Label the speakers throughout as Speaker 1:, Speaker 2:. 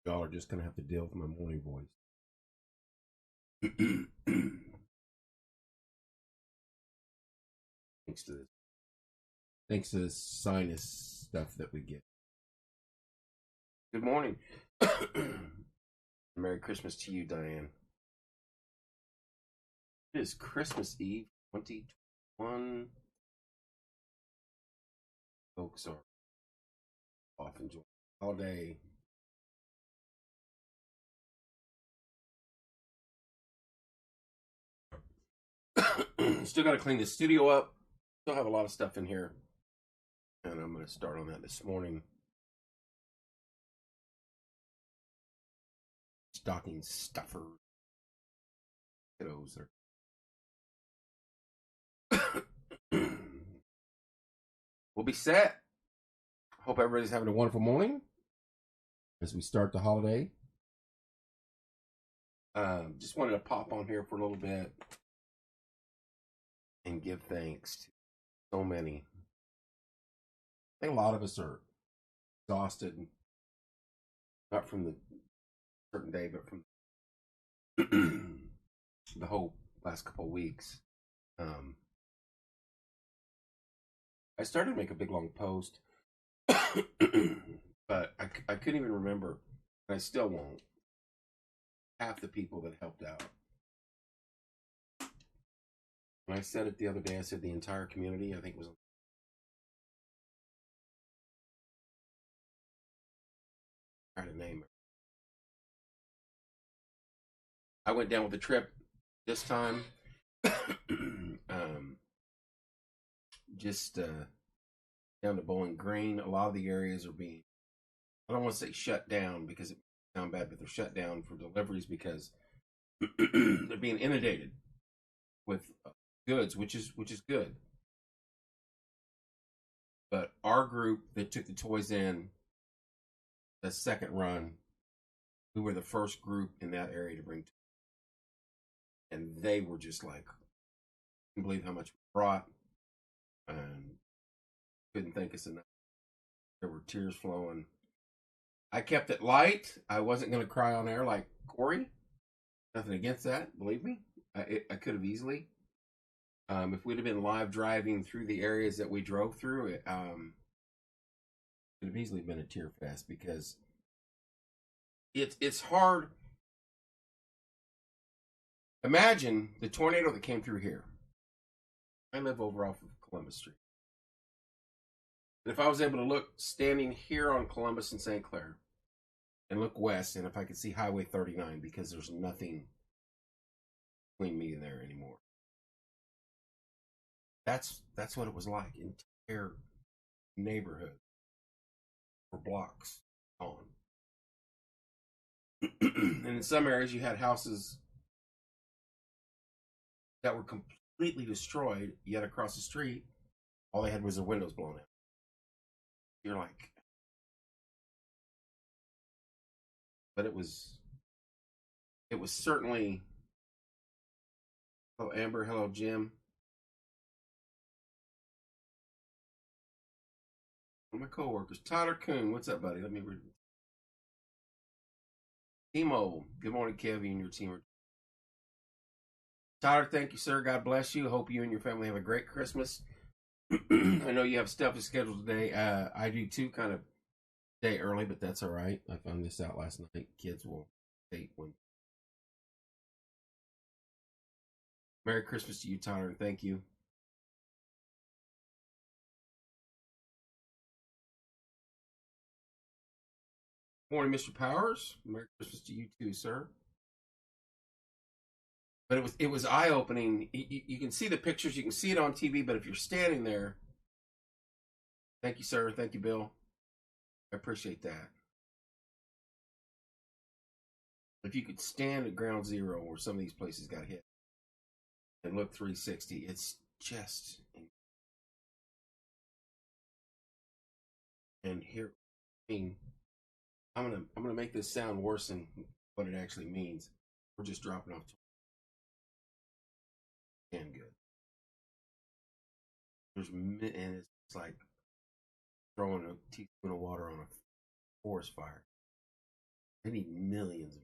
Speaker 1: Y'all are just gonna have to deal with my morning voice. Thanks to this sinus stuff that we get. Good morning. Merry Christmas to you, Diane. It is Christmas Eve 2021. Folks are off enjoying the holiday. Still got to clean the studio up. Still have a lot of stuff in here. And I'm going to start on that this morning. Stocking stuffer. Kiddos are. We'll be set. Hope everybody's having a wonderful morning as we start the holiday. Just wanted to pop on here for a little bit and give thanks to so many. I think a lot of us are exhausted, not from the certain day, but from the whole last couple of weeks. I started to make a big long post, but I couldn't even remember, and I still won't, half the people that helped out. When I said it the other day, I said the entire community, I think it was trying to name it. I went down with the trip this time. Just down to Bowling Green. A lot of the areas are being, I don't want to say shut down because it sounds bad, but they're shut down for deliveries because they're being inundated with goods, which is good. But our group that took the toys in the second run, we were the first group in that area to bring toys. And they were just like, I couldn't believe how much we brought. And couldn't thank us enough. There were tears flowing. I kept it light. I wasn't going to cry on air like Corey. Nothing against that, believe me. I could have easily. If we'd have been live driving through the areas that we drove through, it could have easily been a tear fest because it's hard. Imagine the tornado that came through here. I live over off of Columbus Street. And if I was able to look standing here on Columbus and St. Clair and look west, and if I could see Highway 39 because there's nothing between me and there anymore. That's what it was like. Entire neighborhood for blocks on. And in some areas you had houses that were completely destroyed, yet across the street, all they had was their windows blown out. You're like, but it was certainly. Hello, Amber. Hello, Jim. My coworkers, Tyler Kuhn. What's up, buddy? Let me read. Timo. Good morning, Kevin, and your team. Tyler, thank you, sir. God bless you. Hope you and your family have a great Christmas. I know you have stuff scheduled today. I do too, kind of day early, but that's all right. I found this out last night. Kids will date when. Merry Christmas to you, Tyler, and thank you. Morning, Mr. Powers. Merry Christmas to you too, sir. But it was eye-opening. You can see the pictures, you can see it on TV, but if you're standing there, thank you, sir. Thank you, Bill. I appreciate that. If you could stand at ground zero where some of these places got hit and look 360, it's just. And here, I mean, I'm gonna make this sound worse than what it actually means. We're just dropping off. And good. And it's like throwing a teaspoon of water on a forest fire. They need millions.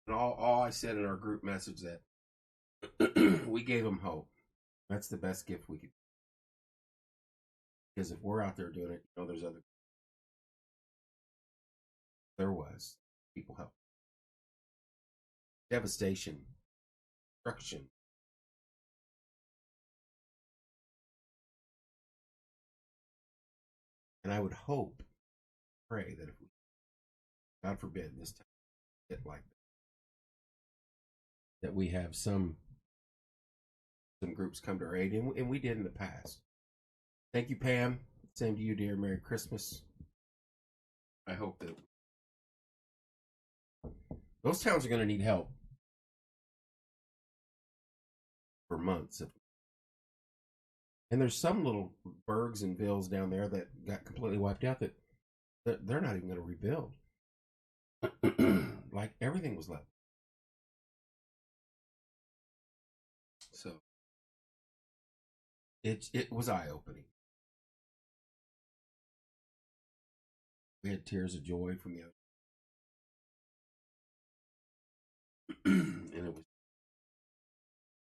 Speaker 1: And all I said in our group message that we gave them hope. That's the best gift we could. Because if we're out there doing it, there's other. There was people help. Devastation, destruction. And I would hope, pray that if we, God forbid, this time get like that we have some groups come to our aid, and we did in the past. Thank you, Pam. Same to you, dear. Merry Christmas. I hope that those towns are going to need help for months. And there's some little burgs and villes down there that got completely wiped out that they're not even going to rebuild. Like everything was left. So it was eye-opening. We had tears of joy from the other. And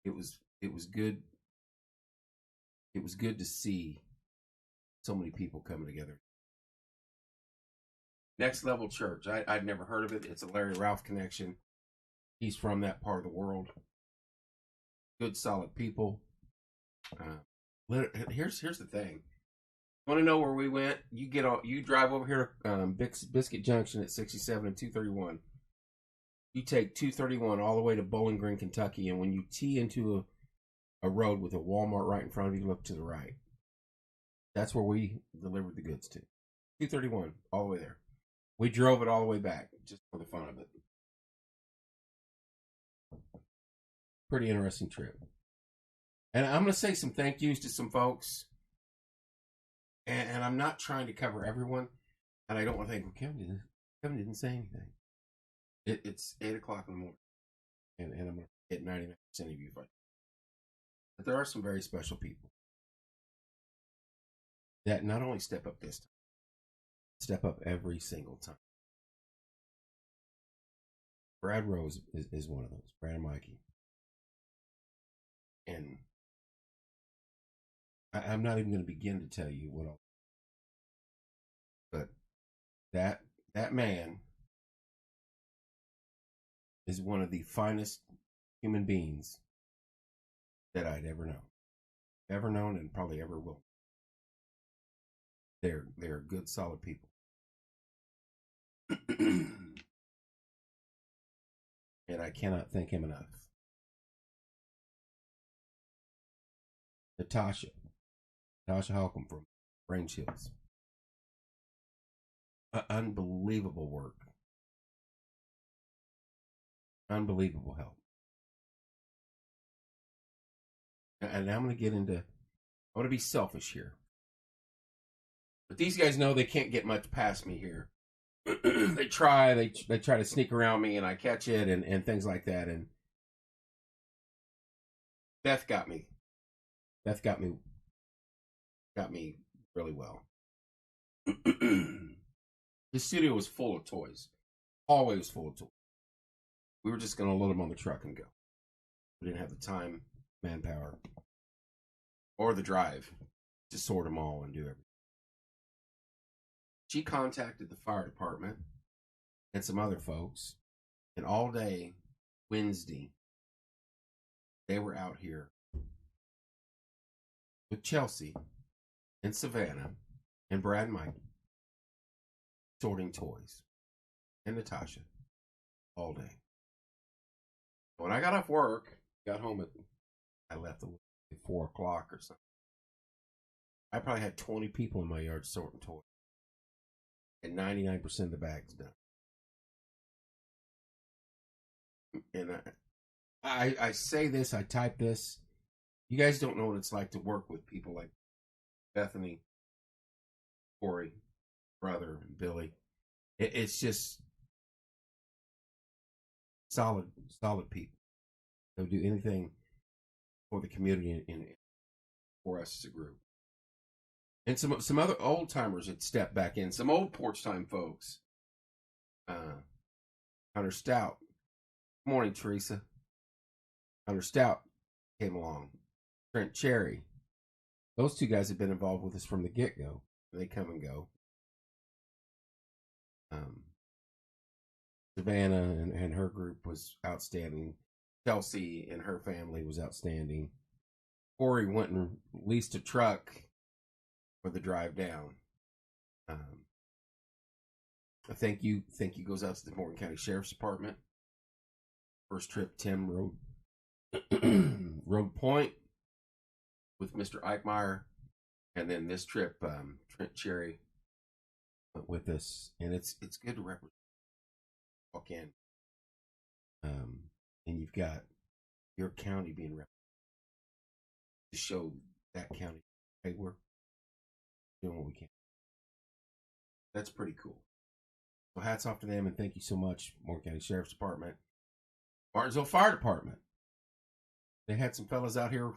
Speaker 1: it was good. It was good to see so many people coming together. Next Level Church. I'd never heard of it. It's a Larry Ralph connection. He's from that part of the world. Good, solid people. Here's the thing. Want to know where we went? You drive over here to Biscuit Junction at 67 and 231. You take 231 all the way to Bowling Green, Kentucky, and when you tee into a road with a Walmart right in front of you, look to the right. That's where we delivered the goods to. 231, all the way there. We drove it all the way back, just for the fun of it. Pretty interesting trip. And I'm going to say some thank yous to some folks. And I'm not trying to cover everyone. And I don't want to think, well, Kevin didn't say anything. It's 8 o'clock in the morning. And I'm going to get 99% of you. But there are some very special people that not only step up this time, step up every single time. Brad Rose is one of those. Brad and Mikey. And I'm not even going to begin to tell you what all. But that man is one of the finest human beings that I'd ever known, and probably ever will. They're good, solid people. And I cannot thank him enough. Natasha Halcomb from Range Hills. Unbelievable work. Unbelievable help. And I'm going to I'm going to be selfish here. But these guys know they can't get much past me here. They try to sneak around me, and I catch it and things like that. And Beth got me. Beth got me really well. The studio was full of toys. Hallway was full of toys. We were just going to load them on the truck and go. We didn't have the time, manpower, or the drive to sort them all and do everything. She contacted the fire department and some other folks, and all day Wednesday, they were out here with Chelsea and Savannah and Brad and Mike sorting toys, and Natasha all day. When I got off work, got home I left at 4 o'clock or something. I probably had 20 people in my yard sorting toys. And 99% of the bags done. And I say this, I type this. You guys don't know what it's like to work with people like Bethany, Corey, brother, and Billy. It's just solid people. They'll do anything for the community and for us as a group. And some other old timers had stepped back in. Some old porch time folks. Hunter Stout. Good morning, Teresa. Hunter Stout came along. Trent Cherry. Those two guys have been involved with us from the get-go. They come and go. Savannah and her group was outstanding. Chelsea and her family was outstanding. Corey went and leased a truck for the drive down. A thank you goes out to the Morgan County Sheriff's Department. First trip, Tim rode point with Mr. Eichmeyer, and then this trip, Trent Cherry went with us, and it's good to represent. Walk in, and you've got your county being represented to show that county, hey, we're doing what we can. That's pretty cool. So hats off to them, and thank you so much, Morgan County Sheriff's Department, Martinsville Fire Department. They had some fellas out here.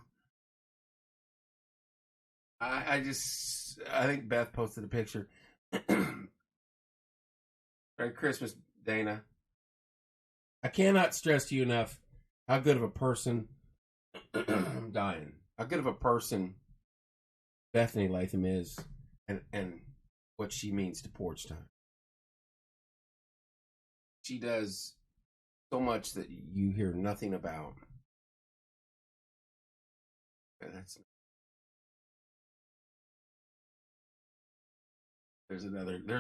Speaker 1: I think Beth posted a picture. Merry Christmas, Dana. I cannot stress to you enough how good of a person I'm dying. How good of a person Bethany Latham is, and what she means to porch time. She does so much that you hear nothing about. There's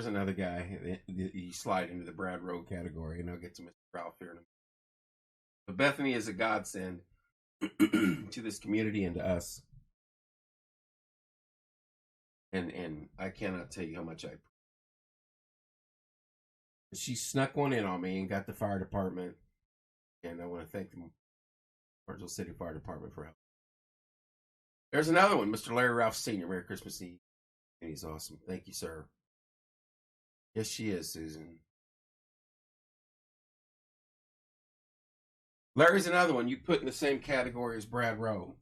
Speaker 1: another guy. You slide into the Brad Rowe category, and I'll get to Mr. Ralph here in a minute. But Bethany is a godsend to this community and to us. And I cannot tell you how much she snuck one in on me and got the fire department. And I want to thank the Martinsville City Fire Department for help. There's another one, Mr. Larry Ralph Sr. Merry Christmas Eve. And he's awesome. Thank you, sir. Yes, she is, Susan. Larry's another one you put in the same category as Brad Rowe.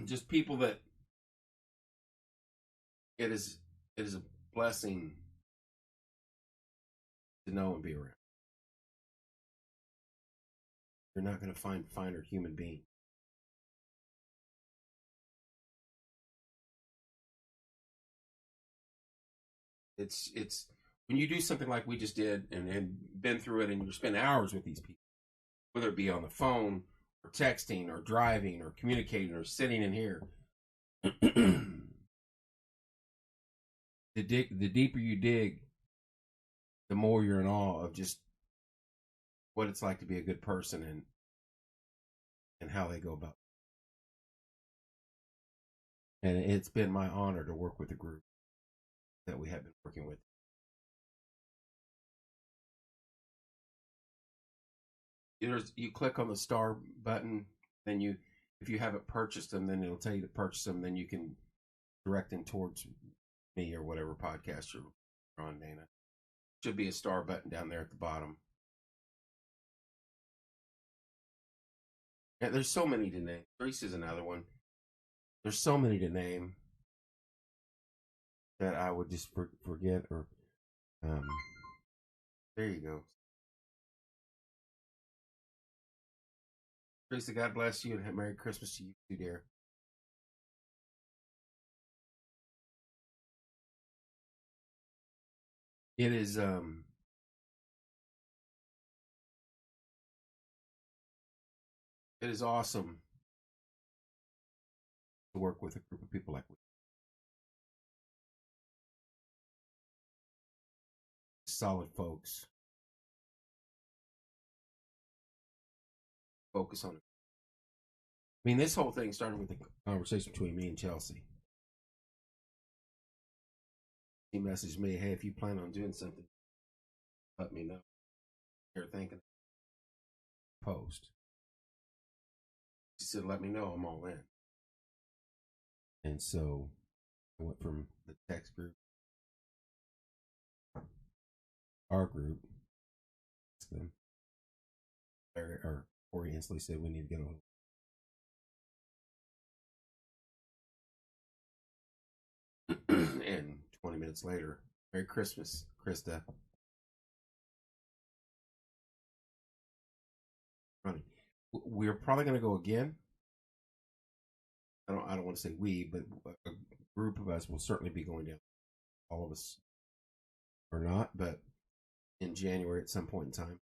Speaker 1: Just people that it is a blessing to know and be around. You're not going to find finer human being. It's when you do something like we just did and been through it, and you spend hours with these people, whether it be on the phone or texting or driving or communicating or sitting in here. The deeper you dig, the more you're in awe of just what it's like to be a good person and how they go about it. And it's been my honor to work with the group that we have been working with. You click on the star button, then if you haven't purchased them, then it'll tell you to purchase them. Then you can direct them towards me or whatever podcast you're on, Dana. Should be a star button down there at the bottom. And there's so many to name. Greece is another one. There's so many to name that I would just forget or there you go. Teresa, God bless you and have Merry Christmas to you too, dear. It is awesome to work with a group of people like we. Solid folks. Focus on it. I mean, this whole thing started with a conversation between me and Chelsea. He messaged me, hey, if you plan on doing something, let me know. You're thinking. Post. She said, let me know, I'm all in. And so I went from the text group, our group, them. Or Corey instantly said we need to get on. minutes later. Merry Christmas, Krista. Funny. We're probably going to go again. I don't want to say we, but a group of us will certainly be going down. All of us or not, but in January at some point in time.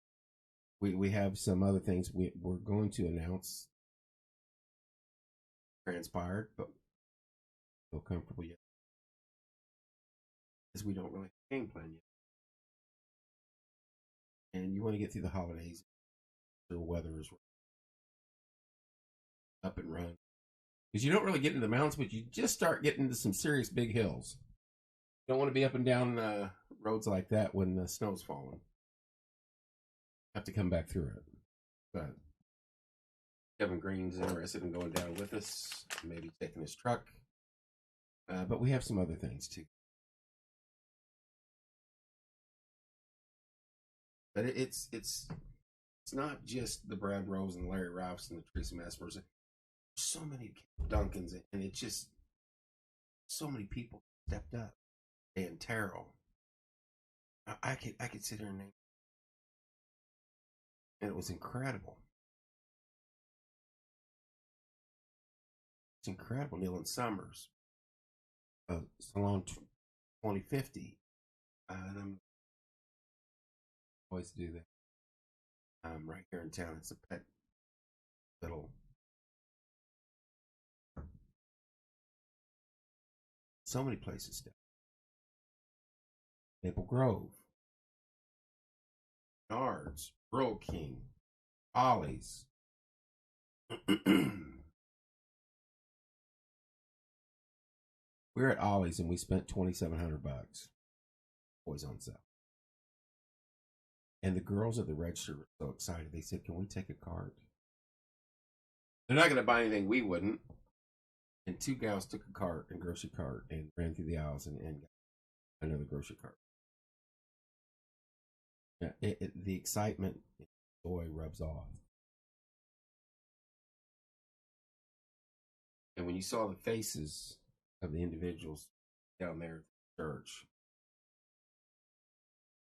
Speaker 1: We have some other things we're going to announce transpired, but feel comfortable yet. Because we don't really have a game plan yet. And you want to get through the holidays. The weather is up and running. Because you don't really get into the mountains, but you just start getting into some serious big hills. You don't want to be up and down roads like that when the snow's falling. Have to come back through it. But Kevin Green's interested in going down with us, maybe taking his truck. But we have some other things too. But it's not just the Brad Rose and the Larry Ralphs and the Teresa Maspers. There's so many Duncans, and it's just so many people stepped up. And Terrell, I could sit here and name, and it was incredible. It's incredible. Neil and Summers, Salon 2050. I'm always do that. Right here in town, it's a pet little. So many places. Maple Grove, Nards, Rural King, Ollie's. We're at Ollie's and we spent $2,700. Boys on sale. And the girls at the register were so excited. They said, "Can we take a cart?" They're not going to buy anything we wouldn't. And two gals took a cart, a grocery cart, and ran through the aisles and got another grocery cart. Yeah, the excitement and joy rubs off. And when you saw the faces of the individuals down there at the church,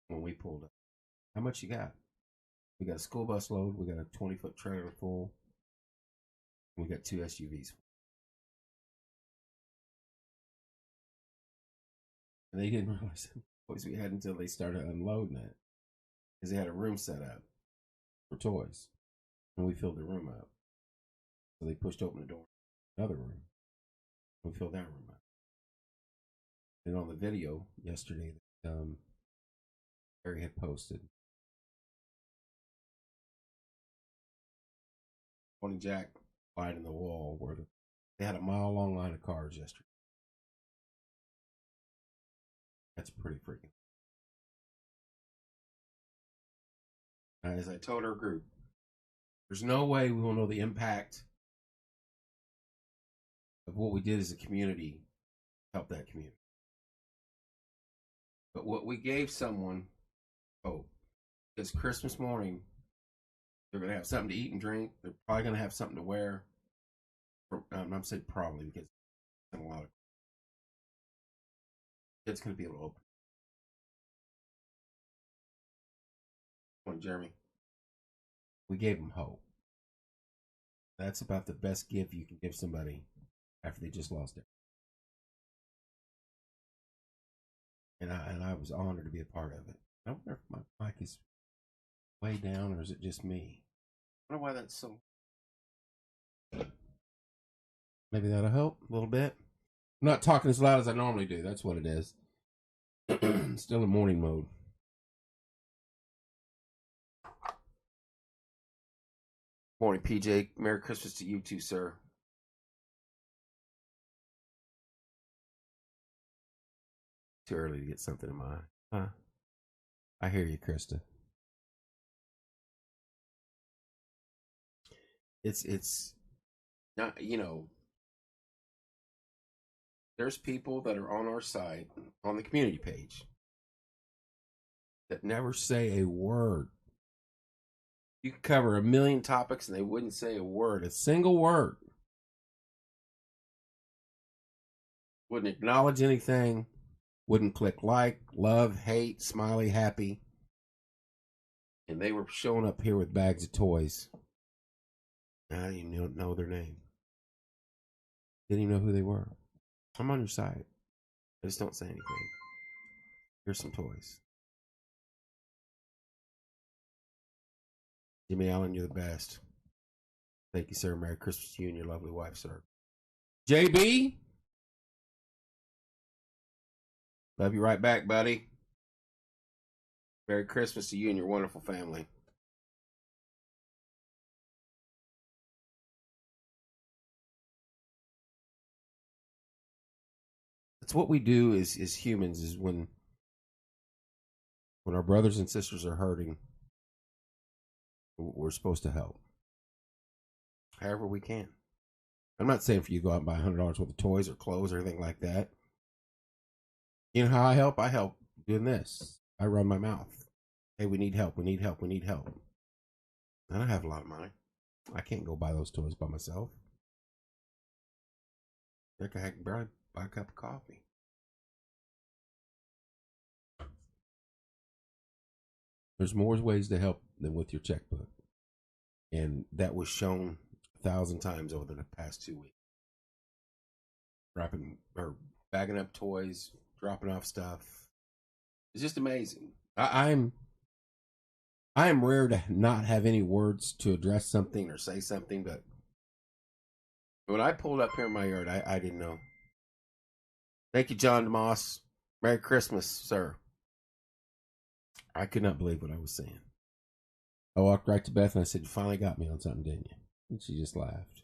Speaker 1: when we pulled up, how much you got? We got a school bus load, we got a 20-foot trailer full, and we got 2 SUVs. And they didn't realize how many toys we had until they started unloading it. Because they had a room set up for toys. And we filled the room up. So they pushed open the door. Another room. We filled that room up. And on the video yesterday that Barry had posted, Tony Jack lied in the wall where they had a mile-long line of cars yesterday. That's pretty freaking. As I told our group, there's no way we will know the impact of what we did as a community to help that community. But what we gave someone hope, because Christmas morning, they're going to have something to eat and drink. They're probably going to have something to wear. I'm saying probably because a lot of kids going to be able to open. Come on, Jeremy. We gave them hope. That's about the best gift you can give somebody after they just lost it. And I was honored to be a part of it. I wonder if my mic is way down or is it just me? I wonder why that's so. Maybe that'll help a little bit. I'm not talking as loud as I normally do. That's what it is. Still in morning mode. Morning, PJ. Merry Christmas to you too, sir. Too early to get something in my eye. Huh? I hear you, Krista. It's not, there's people that are on our site, on the community page, that never say a word. You could cover 1 million topics and they wouldn't say a word, a single word. Wouldn't acknowledge anything. wouldn't click like, love, hate, smiley, happy. And they were showing up here with bags of toys. I didn't even know their name. Didn't even know who they were. I'm on your side. I just don't say anything. Here's some toys. Jimmy Allen, you're the best. Thank you, sir. Merry Christmas to you and your lovely wife, sir. JB, love you right back, buddy. Merry Christmas to you and your wonderful family. That's what we do as humans, is when our brothers and sisters are hurting, we're supposed to help however we can. I'm not saying for you to go out and buy $100 worth of toys or clothes or anything like that. You know how I help? I help doing this. I run my mouth. Hey, we need help. We need help. We need help. I don't have a lot of money. I can't go buy those toys by myself. I can barely buy a cup of coffee. There's more ways to help than with your checkbook. And that was shown 1,000 times over the past 2 weeks. Wrapping or bagging up toys, dropping off stuff. It's just amazing. I am rare to not have any words to address something or say something, but when I pulled up here in my yard, I didn't know. Thank you, John DeMoss. Merry Christmas, sir. I could not believe what I was saying. I walked right to Beth and I said, "You finally got me on something, didn't you?" And she just laughed.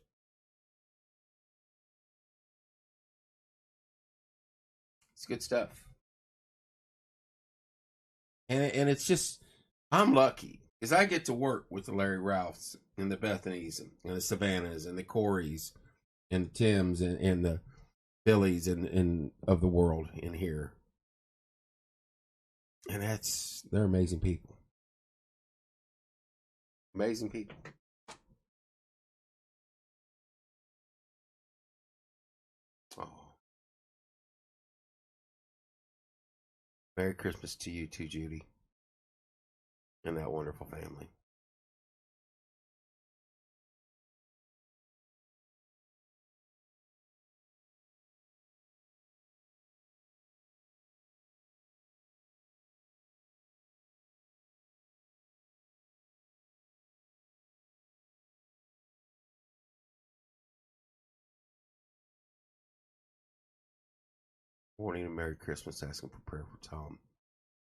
Speaker 1: It's good stuff. And it's just, I'm lucky because I get to work with the Larry Ralphs and the Bethanies and the Savannahs and the Coreys and the Tims and the Billies and of the world in here. And they're amazing people. Amazing people. Oh. Merry Christmas to you too, Judy. And that wonderful family. Morning and Merry Christmas, asking for prayer for Tom,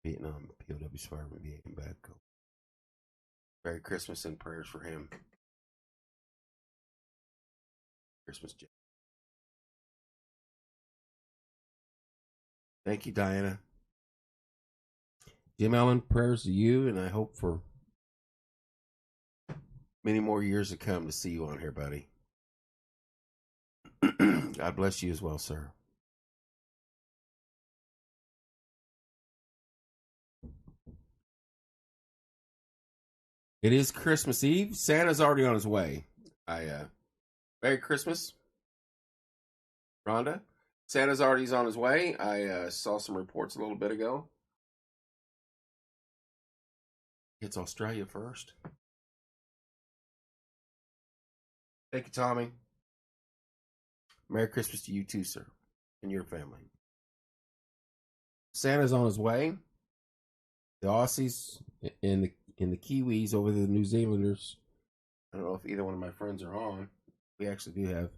Speaker 1: Vietnam, POW survivor, VA and Badco. Merry Christmas and prayers for him. Christmas, Jack. Thank you, Diana. Jim Allen, prayers to you, and I hope for many more years to come to see you on here, buddy. God bless you as well, sir. It is Christmas Eve. Santa's already on his way. Merry Christmas, Rhonda. Santa's already on his way. I saw some reports a little bit ago. It's Australia first. Thank you, Tommy. Merry Christmas to you too, sir, and your family. Santa's on his way. The Aussies and the Kiwis over the New Zealanders. I don't know if either one of my friends are on. We actually do have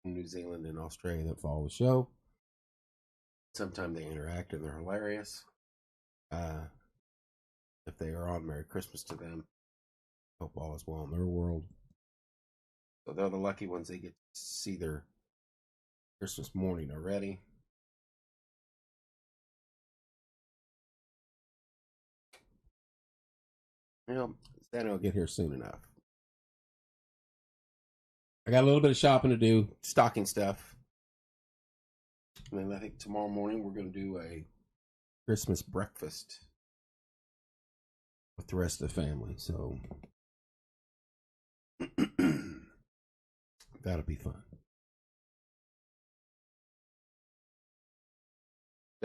Speaker 1: New Zealand and Australia that follow the show. Sometimes they interact and they're hilarious. If they are on, Merry Christmas to them. Hope all is well in their world. So they're the lucky ones. They get to see their Christmas morning already. You know, Santa will get here soon enough. I got a little bit of shopping to do, stocking stuff. And then I think tomorrow morning we're going to do a Christmas breakfast with the rest of the family. So that'll be fun.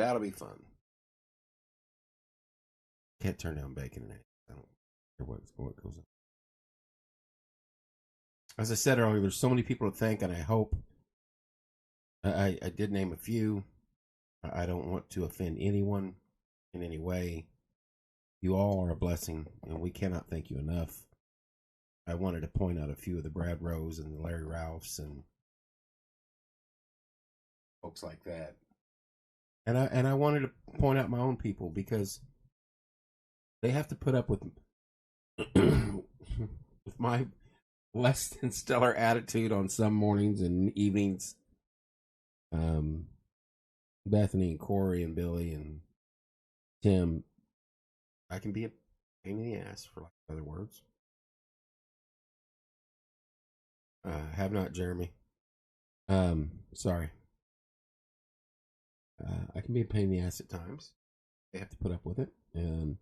Speaker 1: That'll be fun. Can't turn down bacon and eggs. I don't care what goes on. As I said earlier, there's so many people to thank, and I hope I did name a few. I don't want to offend anyone in any way. You all are a blessing, and we cannot thank you enough. I wanted to point out a few of the Brad Rose and the Larry Ralphs and folks like that. And I wanted to point out my own people because they have to put up with with my less than stellar attitude on some mornings and evenings. Bethany and Corey and Billy and Tim, I can be a pain in the ass, for lack of other words. Have not, Jeremy. Sorry. I can be a pain in the ass at times. They have to put up with it, and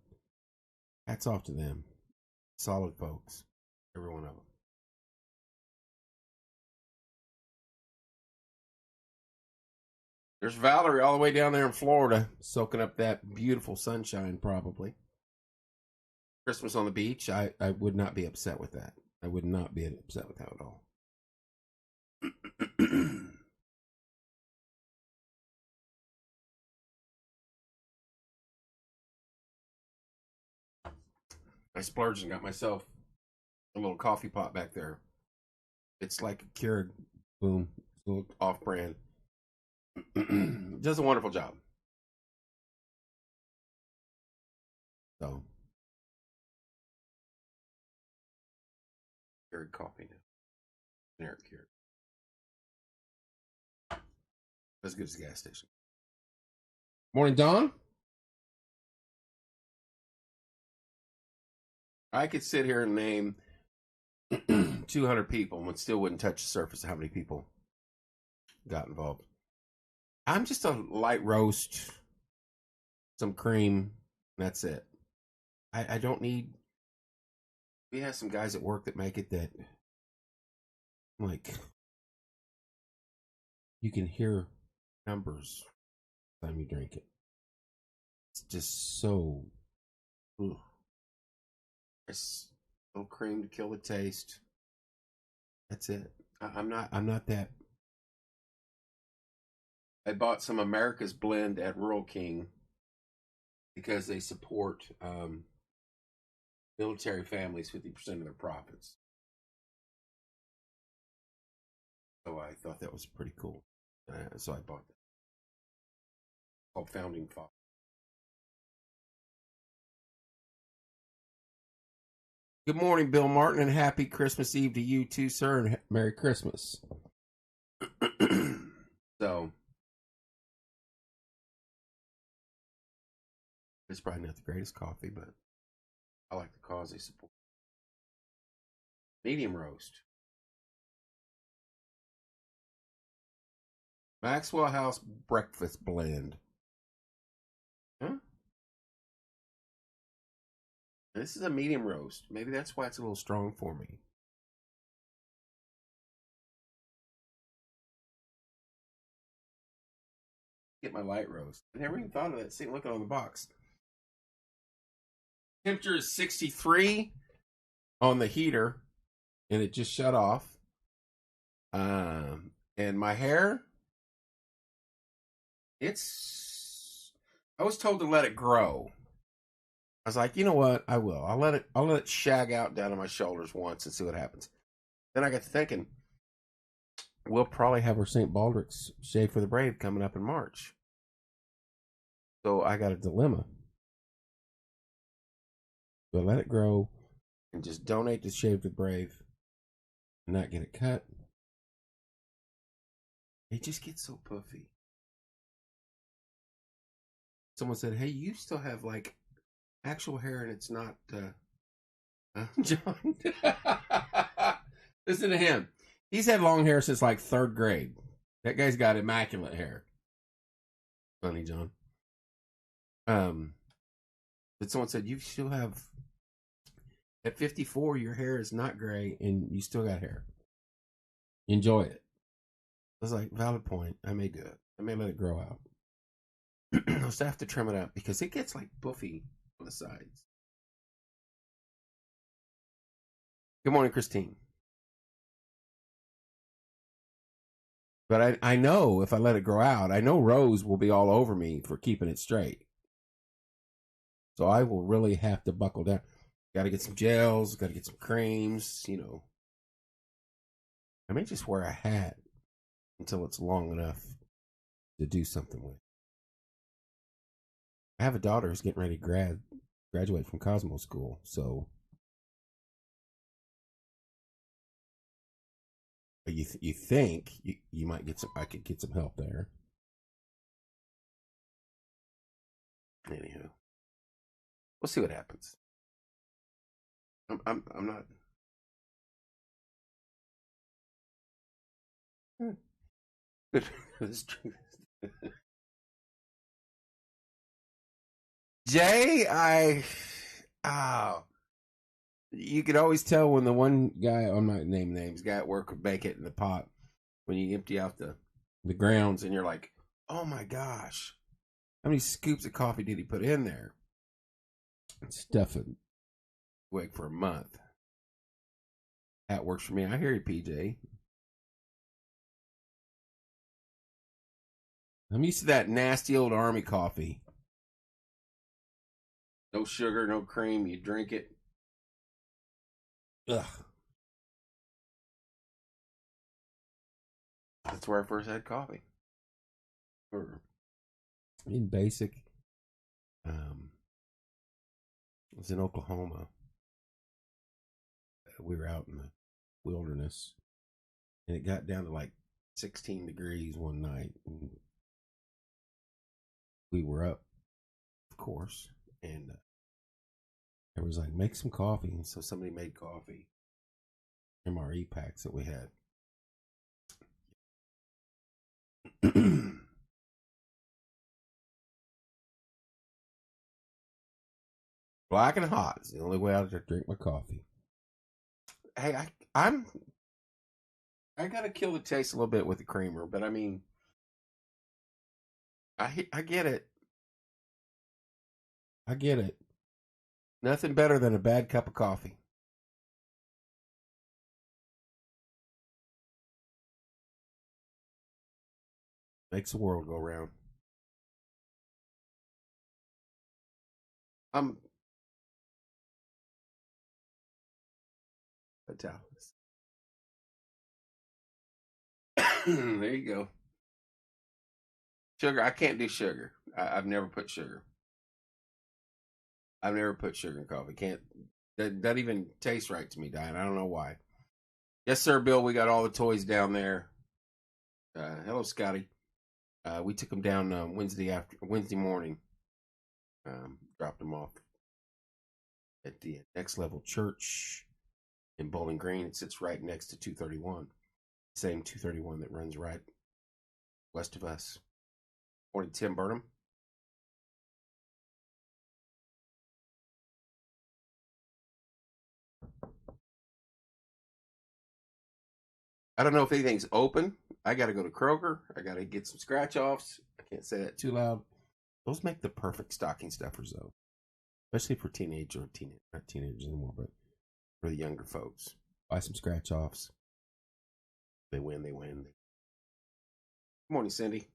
Speaker 1: hats off to them. Solid folks, every one of them. There's Valerie all the way down there in Florida, soaking up that beautiful sunshine, probably. Christmas on the beach, I would not be upset with that. I would not be upset with that at all. I splurged and got myself a little coffee pot back there. It's like a Keurig, boom, it's a little off-brand. Does a wonderful job. So, Keurig coffee now. Generic Keurig. As good as the gas station. Morning, Don. I could sit here and name 200 people and still wouldn't touch the surface of how many people got involved. I'm just a light roast, some cream, and that's it. I don't need. We have some guys at work that make it that, like, you can hear numbers the time you drink it. It's just so. Ugh. It's a little cream to kill the taste. That's it. I'm not that. I bought some America's Blend at Rural King because they support military families 50% of their profits. So I thought that was pretty cool. So I bought that. It's called Founding Father. Good morning, Bill Martin, and happy Christmas Eve to you too, sir, and Merry Christmas. So, it's probably not the greatest coffee, but I like the cause they support. Medium roast. Maxwell House Breakfast Blend. Huh? This is a medium roast. Maybe that's why it's a little strong for me. Get my light roast. I never even thought of that. See, looking on the box. Temperature is 63 on the heater, and it just shut off. And my hair, I was told to let it grow. I was like, you know what? I will. I'll let it shag out down to my shoulders once and see what happens. Then I got to thinking, we'll probably have our St. Baldrick's Shave for the Brave coming up in March. So I got a dilemma. Do I let it grow and just donate to Shave for the Brave and not get it cut? It just gets so puffy. Someone said, hey, you still have like actual hair and it's not John. Listen to him. He's had long hair since like 3rd grade. That guy's got immaculate hair. Funny, John. But someone said, you still have, at 54, your hair is not gray and you still got hair. Enjoy it. I was like, valid point. I may do it. I may let it grow out. I'll have to trim it up because it gets like buffy on the sides. Good morning, Christine. But I know if I let it grow out, I know Rose will be all over me for keeping it straight. So I will really have to buckle down. Got to get some gels, got to get some creams, you know. I may just wear a hat until it's long enough to do something with. I have a daughter who's getting ready to graduate from Cosmo School, so you think you might get some? I could get some help there. Anywho, we'll see what happens. I'm not. Good. Jay, oh, you could always tell when the one guy, I'm not naming names, guy at work would bake it in the pot when you empty out the grounds, and you're like, oh my gosh, how many scoops of coffee did he put in there? Stuff it awake for a month. That works for me. I hear you, PJ. I'm used to that nasty old army coffee. No sugar, no cream. You drink it. Ugh. That's where I first had coffee. In basic. It was in Oklahoma. We were out in the wilderness, and it got down to like 16 degrees one night. And we were up, of course, and it was like, make some coffee. And so somebody made coffee. MRE packs that we had. Black and hot is the only way I drink my coffee. Hey, I gotta kill the taste a little bit with the creamer, but I mean, I get it. I get it. Nothing better than a bad cup of coffee. Makes the world go round. Fatalis. There you go. Sugar. I can't do sugar. I've never put sugar. I've never put sugar in coffee. Can't. That even tastes right to me, Diane. I don't know why. Yes, sir, Bill. We got all the toys down there. Hello, Scotty. We took them down Wednesday morning. Dropped them off at the Next Level Church in Bowling Green. It sits right next to 231. Same 231 that runs right west of us. Morning, Tim Burnham. I don't know if anything's open. I got to go to Kroger. I got to get some scratch offs. I can't say that too loud. Those make the perfect stocking stuffers, though, especially for not teenagers anymore, but for the younger folks. Buy some scratch offs. They win. Good morning, Cindy.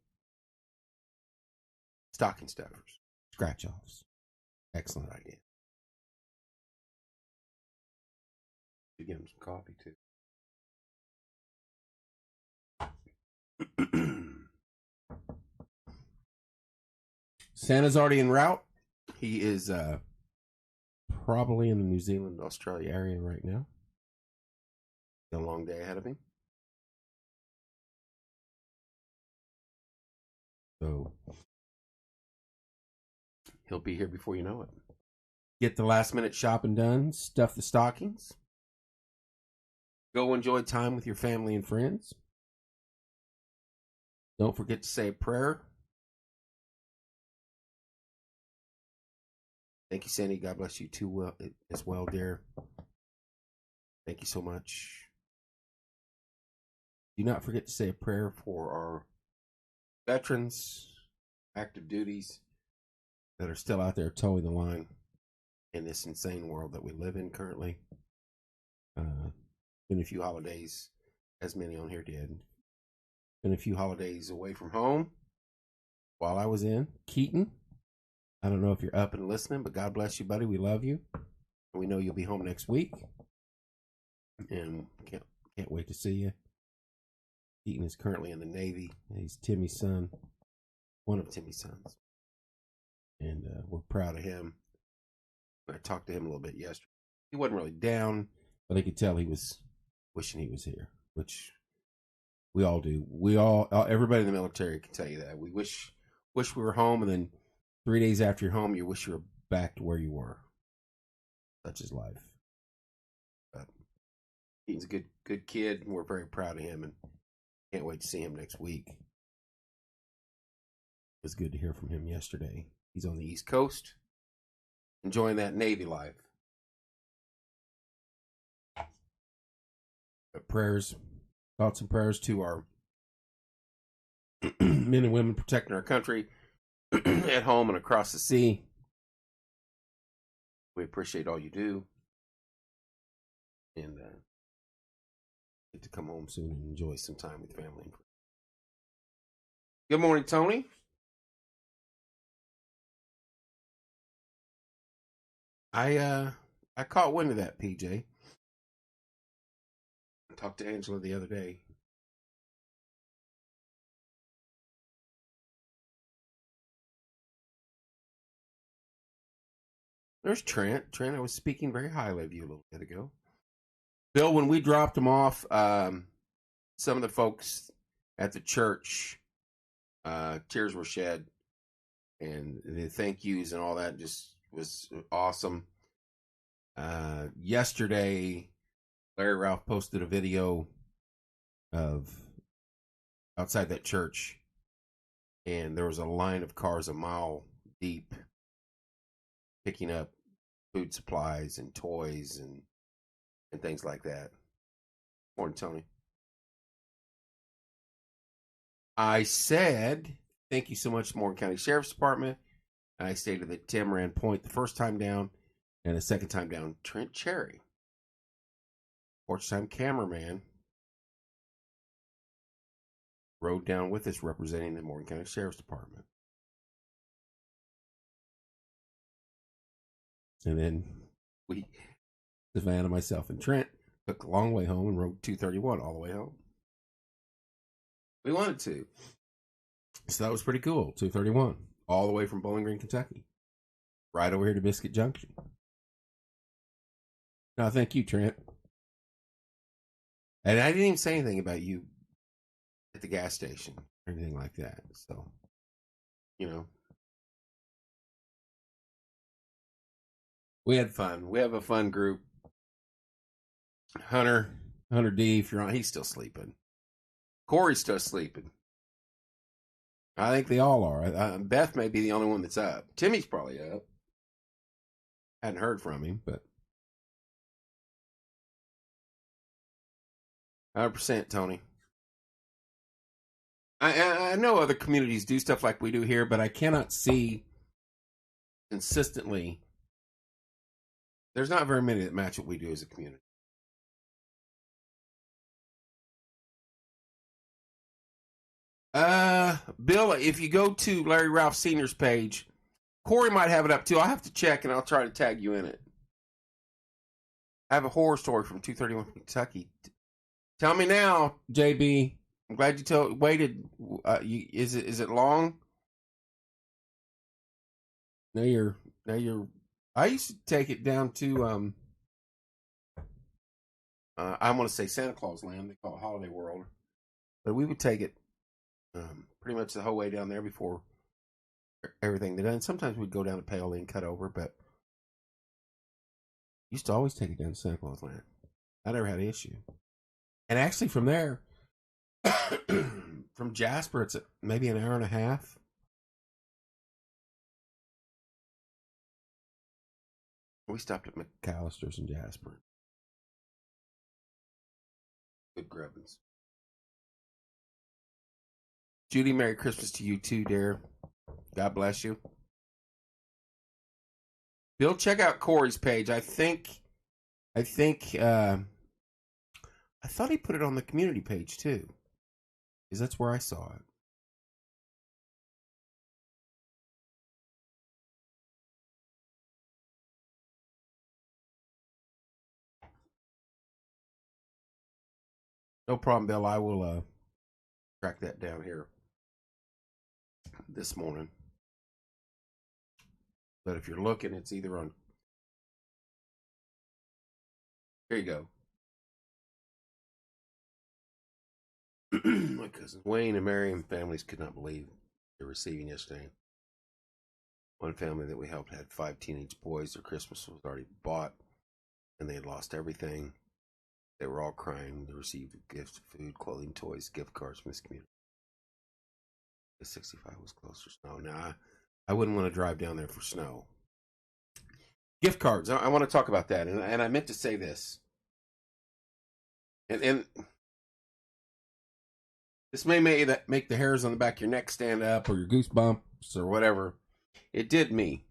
Speaker 1: Stocking stuffers, scratch offs. Excellent idea. You give them some coffee too. Santa's already en route. He is probably in the New Zealand, Australia area right now. Got a long day ahead of him. So he'll be here before you know it. Get the last minute shopping done, stuff the stockings. Go enjoy time with your family and friends. Don't forget to say a prayer. Thank you, Sandy. God bless you too as well, dear. Thank you so much. Do not forget to say a prayer for our veterans, active duties that are still out there towing the line in this insane world that we live in currently. Been a few holidays, as many on here did. Been a few holidays away from home while I was in Keaton. I don't know if you're up and listening, but God bless you, buddy. We love you. And we know you'll be home next week. And can't wait to see you. Keaton is currently in the Navy. He's Timmy's son, one of Timmy's sons. And we're proud of him. I talked to him a little bit yesterday. He wasn't really down, but I could tell he was wishing he was here, which we all do. Everybody in the military can tell you that. We wish we were home, and then 3 days after you're home, you wish you were back to where you were. Such is life. But he's a good kid, and we're very proud of him, and can't wait to see him next week. It was good to hear from him yesterday. He's on the East Coast, enjoying that Navy life. But thoughts and prayers to our men and women protecting our country at home and across the sea. We appreciate all you do. And get to come home soon and enjoy some time with family. Good morning, Tony. I caught wind of that, PJ. I talked to Angela the other day. There's Trent. Trent, I was speaking very highly of you a little bit ago. Bill, when we dropped him off, some of the folks at the church, tears were shed, and the thank yous and all that just was awesome. Yesterday, Larry Ralph posted a video of outside that church, and there was a line of cars a mile deep picking up food supplies and toys and things like that. Morning, Tony. I said, thank you so much, Morgan County Sheriff's Department. And I stated that Tim ran point the first time down, and the second time down, Trent Cherry. Porch time cameraman rode down with us representing the Morgan County Sheriff's Department. And then Savannah, myself, and Trent took a long way home and rode 231 all the way home. We wanted to. So that was pretty cool. 231 all the way from Bowling Green, Kentucky. Right over here to Biscuit Junction. No, thank you, Trent. And I didn't even say anything about you at the gas station or anything like that. So, we had fun. We have a fun group. Hunter D, if you're on, he's still sleeping. Corey's still sleeping. I think they all are. Beth may be the only one that's up. Timmy's probably up. Hadn't heard from him, but 100%, Tony. I know other communities do stuff like we do here, but I cannot see consistently. There's not very many that match what we do as a community. Bill, if you go to Larry Ralph Sr.'s page, Corey might have it up too. I'll have to check and I'll try to tag you in it. I have a horror story from 231 Kentucky. Tell me now, JB. I'm glad you waited. Is it long? Now you're. I used to take it down to I want to say Santa Claus Land. They call it Holiday World, but we would take it pretty much the whole way down there before everything they done. Sometimes we'd go down to Paoli and cut over, but used to always take it down to Santa Claus Land. I never had an issue. And actually, from there, from Jasper, it's maybe an hour and a half. We stopped at McAllister's in Jasper. Good grubbins. Judy, Merry Christmas to you too, dear. God bless you. Bill, check out Corey's page. I thought he put it on the community page too, because that's where I saw it. No problem, Bill. I will track that down here this morning. But if you're looking, it's either on. Here you go. My cousins Wayne and Mary and families could not believe they were receiving yesterday. One family that we helped had 5 teenage boys. Their Christmas was already bought, and they had lost everything. They were all crying. They received gifts, food, clothing, toys, gift cards from this community. The 65 was close for snow. Now, I wouldn't want to drive down there for snow. Gift cards. I want to talk about that, and I meant to say this. And this may make the hairs on the back of your neck stand up, or your goosebumps, or whatever. It did me.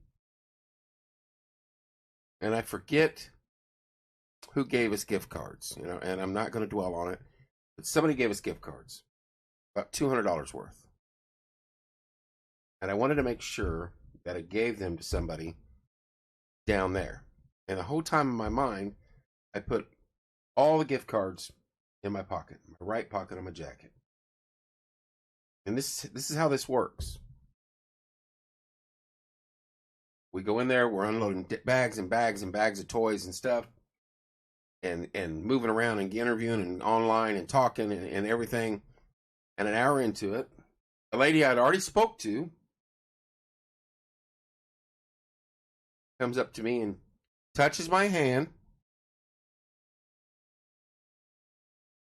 Speaker 1: And I forget who gave us gift cards, and I'm not going to dwell on it, but somebody gave us gift cards, about $200 worth. And I wanted to make sure that I gave them to somebody down there. And the whole time in my mind, I put all the gift cards in my pocket, my right pocket of my jacket. And this is how this works. We go in there, we're unloading bags and bags and bags of toys and stuff, and moving around and interviewing and online and talking and everything. And an hour into it, a lady I'd already spoke to comes up to me and touches my hand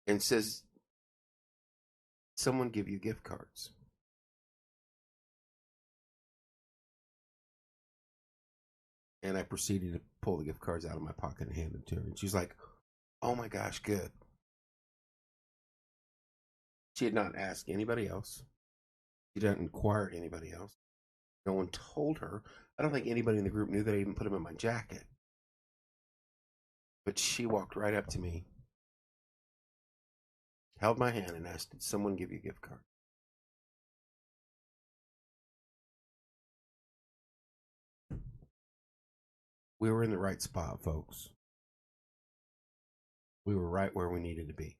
Speaker 1: and says, "Someone give you gift cards." And I proceeded to pull the gift cards out of my pocket and hand them to her. And she's like, "Oh my gosh, good." She had not asked anybody else. She didn't inquire anybody else. No one told her. I don't think anybody in the group knew that I even put them in my jacket. But she walked right up to me, held my hand, and asked, "Did someone give you a gift card?" We were in the right spot, folks. We were right where we needed to be.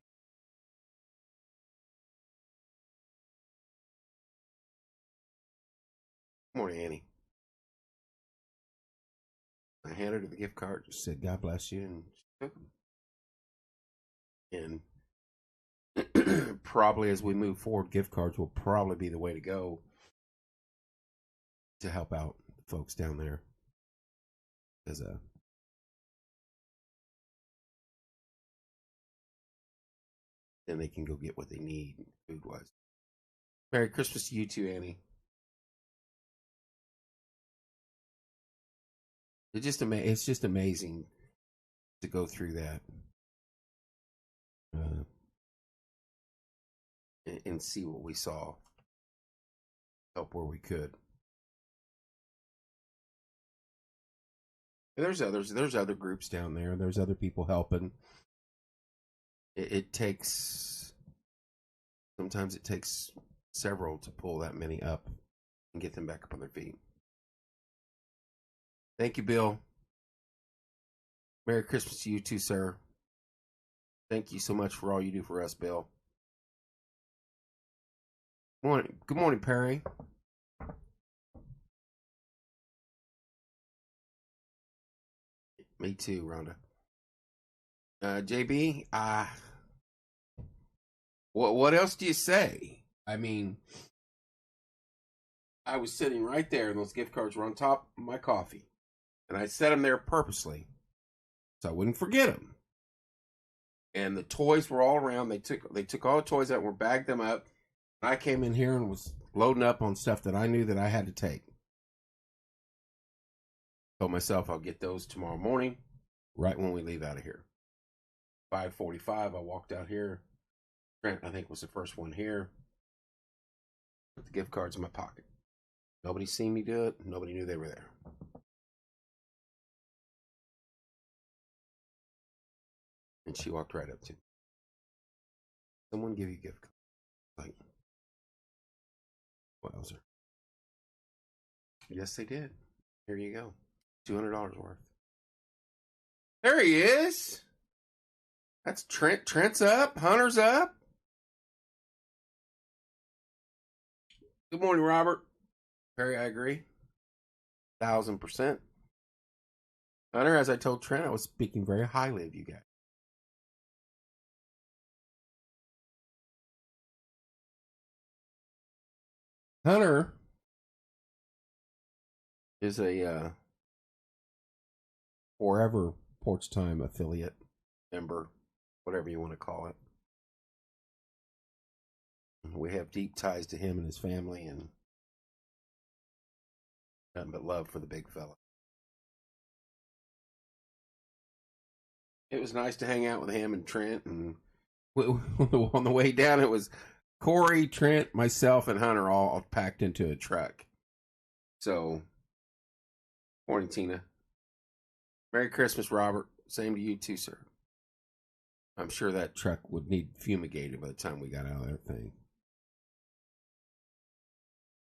Speaker 1: Good morning, Annie. I handed her the gift card, just said, "God bless you," and she took them. And probably as we move forward, gift cards will probably be the way to go to help out folks down there. Then they can go get what they need food-wise. Merry Christmas to you too, Annie. It's just amazing to go through that and see what we saw. Help where we could. And there's other groups down there. There's other people helping. Sometimes it takes several to pull that many up and get them back up on their feet. Thank you, Bill. Merry Christmas to you too, sir. Thank you so much for all you do for us, Bill. Good morning, Perry. Me too, Rhonda. JB, what else do you say? I mean, I was sitting right there, and those gift cards were on top of my coffee, and I set them there purposely so I wouldn't forget them. And the toys were all around. They took all the toys out and were bagged them up. And I came in here and was loading up on stuff that I knew that I had to take. Told myself I'll get those tomorrow morning, right when we leave out of here. 5:45, I walked out here. Trent, I think, was the first one here. Put the gift cards in my pocket. Nobody seen me do it. Nobody knew they were there. And she walked right up to me. Someone give you a gift card. Like, wowzer. Yes, they did. Here you go. $200 worth. There he is. That's Trent. Trent's up. Hunter's up. Good morning, Robert. Perry, I agree. 1,000%. Hunter, as I told Trent, I was speaking very highly of you guys. Hunter is a Forever Porch Time affiliate member, whatever you want to call it. We have deep ties to him and his family, and nothing but love for the big fella. It was nice to hang out with him and Trent, and on the way down, it was Corey, Trent, myself, and Hunter all packed into a truck. So, morning, Tina. Merry Christmas, Robert. Same to you too, sir. I'm sure that truck would need fumigated by the time we got out of that thing.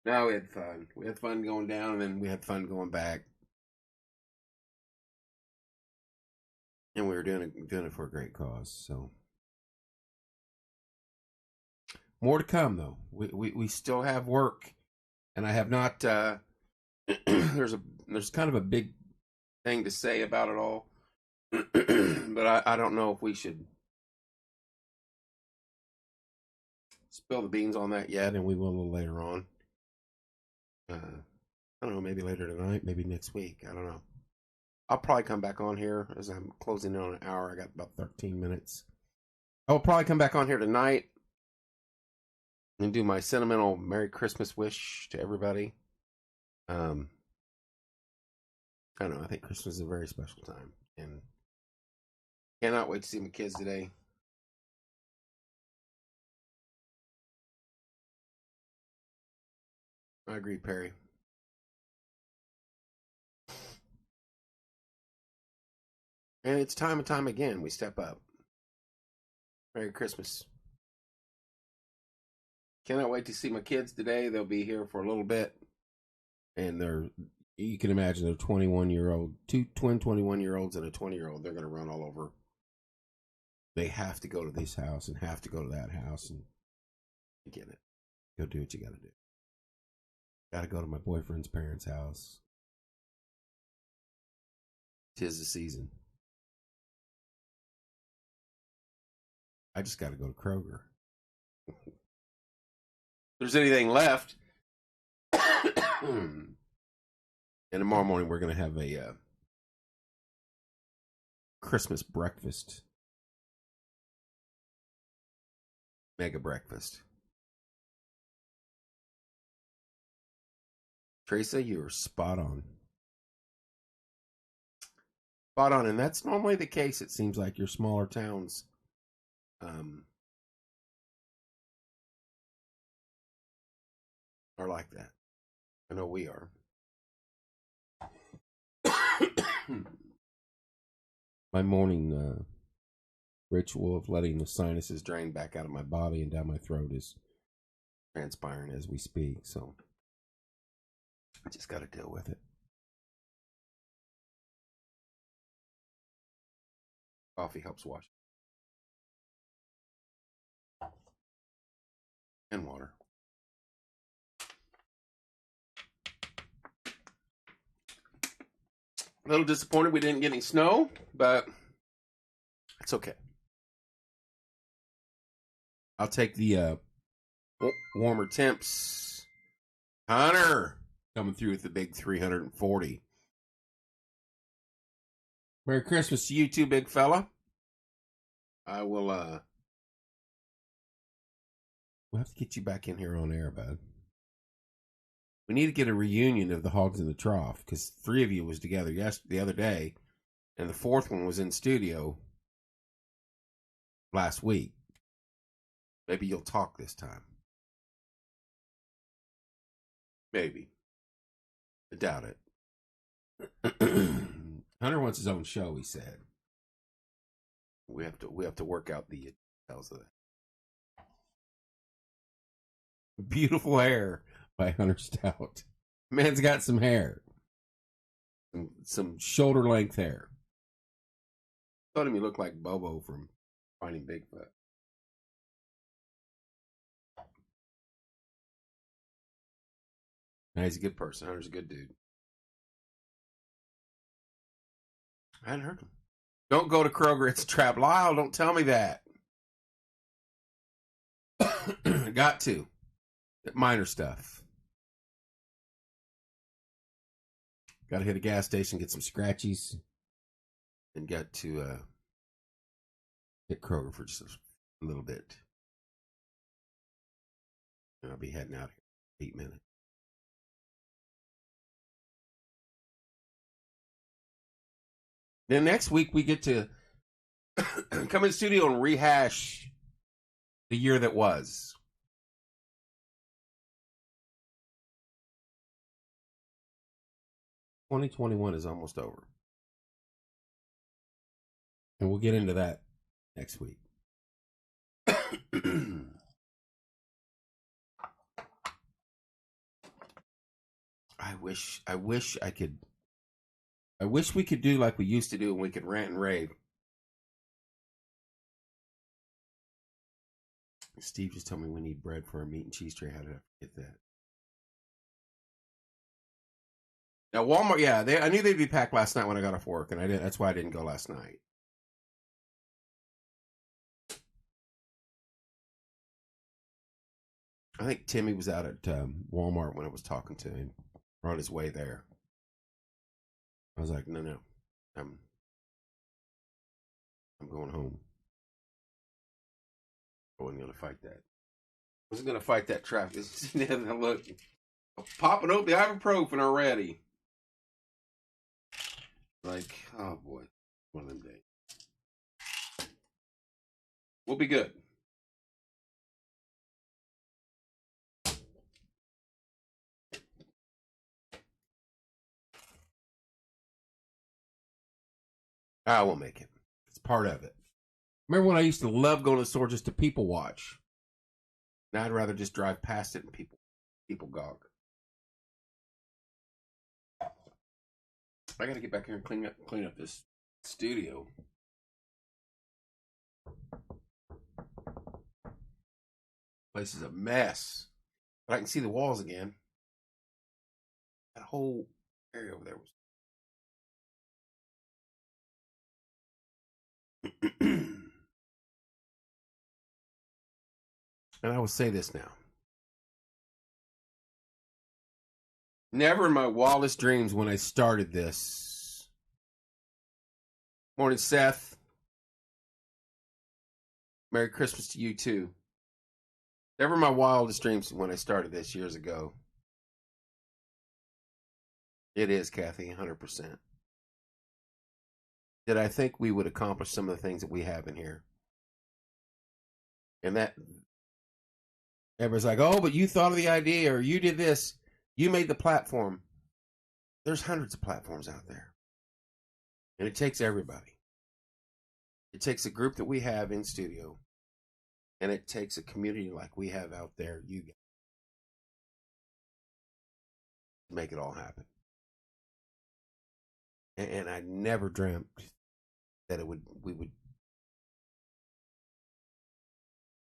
Speaker 1: No, we had fun. We had fun going down, and then we had fun going back. And we were doing it for a great cause. So more to come, though. We still have work, and I have not. There's kind of a big thing to say about it all, but I don't know if we should spill the beans on that yet, and we will a little later on. I don't know, maybe later tonight, maybe next week. I don't know. I'll probably come back on here as I'm closing in on an hour. I got about 13 minutes. I'll probably come back on here tonight and do my sentimental Merry Christmas wish to everybody. I don't know. I think Christmas is a very special time, and cannot wait to see my kids today. I agree, Perry. And it's time and time again we step up. Merry Christmas. Cannot wait to see my kids today. They'll be here for a little bit. And you can imagine they're 21-year-old, two twin 21-year-olds and a 20-year-old. They're going to run all over. They have to go to this house and have to go to that house and get it. Go do what you got to do. Got to go to my boyfriend's parents' house. 'Tis the season. I just got to go to Kroger. If there's anything left. And tomorrow morning we're going to have a Christmas breakfast. Mega breakfast. Teresa, you were spot on. Spot on. And that's normally the case, it seems like, your smaller towns. Are like that. I know we are. My morning ritual of letting the sinuses drain back out of my body and down my throat is transpiring as we speak, so I just got to deal with it. Coffee helps wash. And water. A little disappointed we didn't get any snow, but it's okay. I'll take the warmer temps. Hunter coming through with the big 340. Merry Christmas to you too, big fella. I will we'll have to get you back in here on air, bud. We need to get a reunion of the Hogs in the Trough, because 3 of you was together the other day, and the 4th one was in studio last week. Maybe you'll talk this time. Maybe. I doubt it. Hunter wants his own show, he said. We have to work out the details of that. Beautiful hair by Hunter Stout. Man's got some hair. Some shoulder length hair. Thought him he looked like Bobo from Finding Bigfoot. No, he's a good person. Hunter's a good dude. I hadn't heard him. Don't go to Kroger. It's a trap. Lyle, don't tell me that. Got to. Minor stuff. Got to hit a gas station, get some scratchies, and got to hit Kroger for just a little bit. And I'll be heading out here in 8 minutes. Then next week we get to come in the studio and rehash the year that was. $2021 is almost over. And we'll get into that next week. I wish we could do like we used to do and we could rant and rave. Steve just told me we need bread for a meat and cheese tray. How did I forget that? Now Walmart, yeah, I knew they'd be packed last night when I got off work, and I did. That's why I didn't go last night. I think Timmy was out at Walmart when I was talking to him, or on his way there. I was like, no, I'm going home. I wasn't going to fight that. I wasn't going to fight that traffic. Look, popping up the ibuprofen already. Like, oh boy, one of them days. We'll be good. I will make it. It's part of it. Remember when I used to love going to the store just to people watch? Now I'd rather just drive past it and people gawk. I got to get back here and clean up this studio. Place is a mess, but I can see the walls again. That whole area over there was. And I will say this now. Never in my wildest dreams when I started this. Morning, Seth. Merry Christmas to you, too. Never in my wildest dreams when I started this years ago. It is, Kathy, 100%. Did I think we would accomplish some of the things that we have in here? And that, everybody's like, oh, but you thought of the idea, or you did this. You made the platform. There's hundreds of platforms out there. And it takes everybody. It takes a group that we have in studio. And it takes a community like we have out there, you guys, to make it all happen. And I never dreamt that we would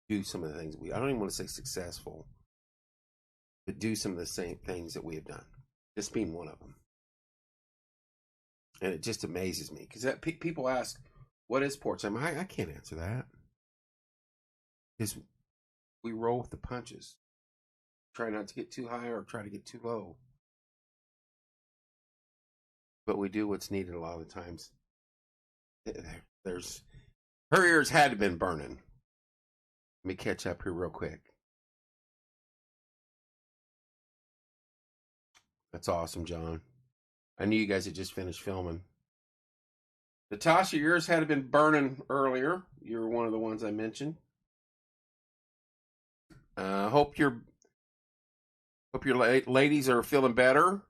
Speaker 1: do some of the things I don't even want to say successful, but do some of the same things that we have done. This being one of them. And it just amazes me because people ask, what is Porch? I can't answer that. Because we roll with the punches. Try not to get too high or try to get too low. But we do what's needed a lot of the times. Her ears had to have been burning. Let me catch up here real quick. That's awesome, John. I knew you guys had just finished filming. Natasha, yours had to have been burning earlier. You were one of the ones I mentioned. Hope your ladies are feeling better.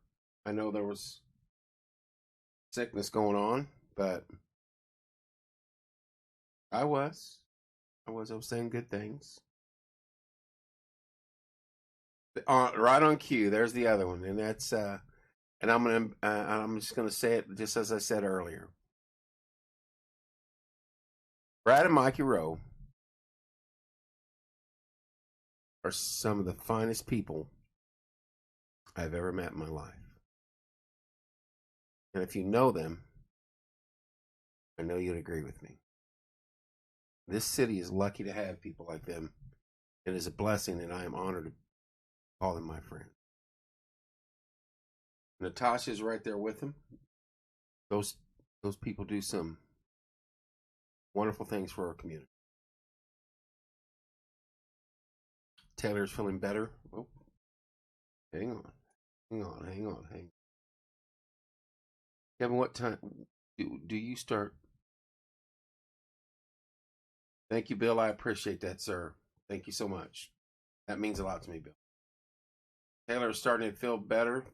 Speaker 1: I know there was sickness going on, but I was saying good things. Right on cue. There's the other one, and that's and I'm just gonna say it just as I said earlier. Brad and Mikey Rowe are some of the finest people I've ever met in my life. And if you know them, I know you'd agree with me. This city is lucky to have people like them. It is a blessing, and I am honored to call them my friend. Natasha's right there with them. Those people do some wonderful things for our community. Taylor's feeling better. Oh, hang on. Kevin, what time do you start? Thank you, Bill. I appreciate that, sir. Thank you so much. That means a lot to me, Bill. Taylor's starting to feel better.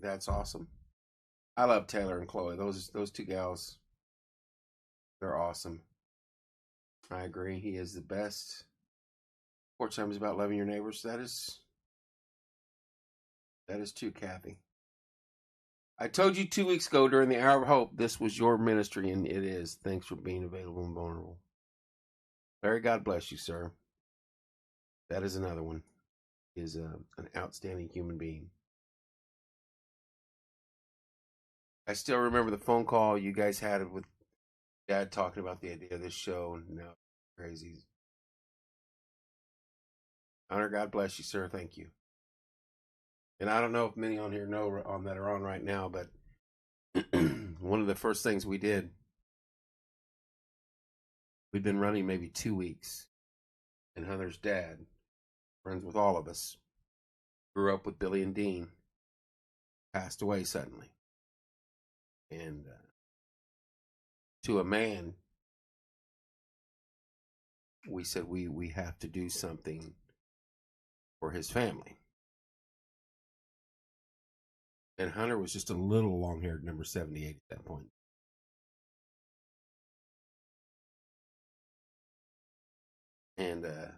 Speaker 1: That's awesome. I love Taylor and Chloe. Those two gals, they're awesome. I agree. He is the best. Porch Time is about loving your neighbors. That is true, Kathy. I told you 2 weeks ago during the Hour of Hope, this was your ministry, and it is. Thanks for being available and vulnerable. Larry, God bless you, sir. That is another one. He is an outstanding human being. I still remember the phone call you guys had with Dad talking about the idea of this show, and now crazy. Honor, God bless you, sir. Thank you. And I don't know if many on here know on that are on right now, but one of the first things we did, we'd been running maybe 2 weeks, and Hunter's dad, friends with all of us, grew up with Billy and Dean, passed away suddenly. And to a man, we said we have to do something for his family. And Hunter was just a little long-haired number 78 at that point. And the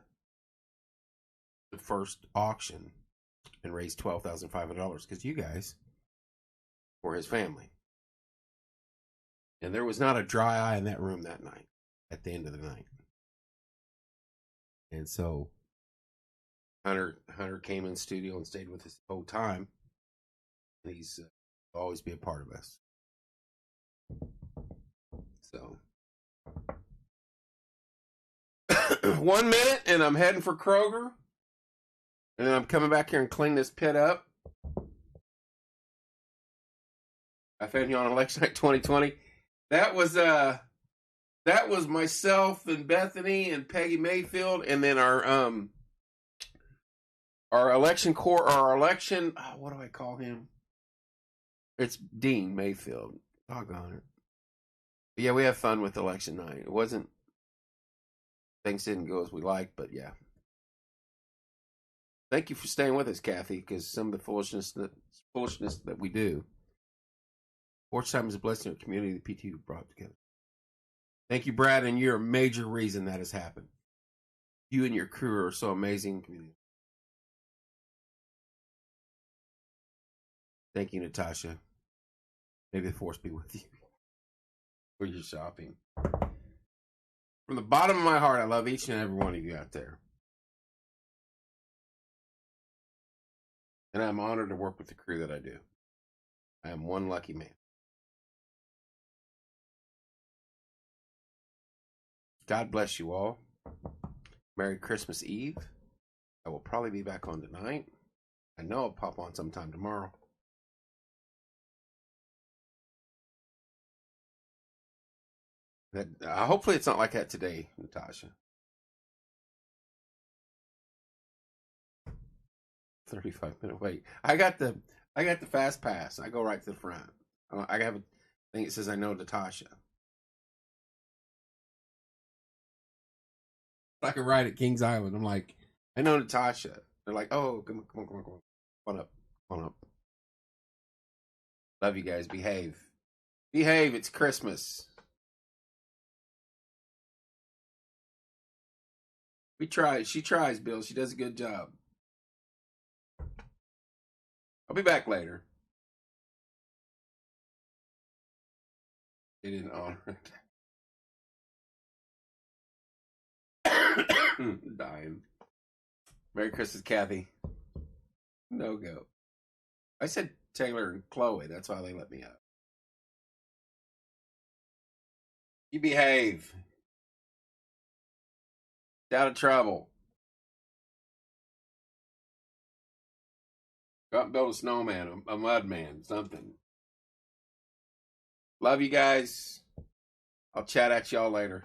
Speaker 1: first auction and raised $12,500 because you guys, for his family. And there was not a dry eye in that room that night, at the end of the night. And so Hunter came in the studio and stayed with us the whole time. And he's always be a part of us. So 1 minute and I'm heading for Kroger. And then I'm coming back here and clean this pit up. I found you on election night 2020. That was myself and Bethany and Peggy Mayfield, and then our election core, our election. What do I call him? It's Dean Mayfield. Doggone it. But yeah, we have fun with election night. It wasn't. Things didn't go as we liked, but yeah. Thank you for staying with us, Kathy, because some of the foolishness that we do. Porch Time is a blessing to the community the PT brought together. Thank you, Brad, and you're a major reason that has happened. You and your crew are so amazing. Thank you, Natasha. May the force be with you for your shopping. From the bottom of my heart, I love each and every one of you out there. And I'm honored to work with the crew that I do. I am one lucky man. God bless you all. Merry Christmas Eve. I will probably be back on tonight. I know I'll pop on sometime tomorrow. Hopefully it's not like that today, Natasha. 35-minute wait. I got the fast pass. I go right to the front. I have a thing that says I know Natasha. I can ride at Kings Island. I'm like, I know Natasha. They're like, oh, come on up. Love you guys. Behave. Behave. It's Christmas. We try. She tries, Bill. She does a good job. I'll be back later. They didn't honor it. Dying. Merry Christmas, Kathy. No go. I said Taylor and Chloe. That's why they let me out. You behave. Out of trouble. Go out and build a snowman, a mud man, something. Love you guys. I'll chat at y'all later.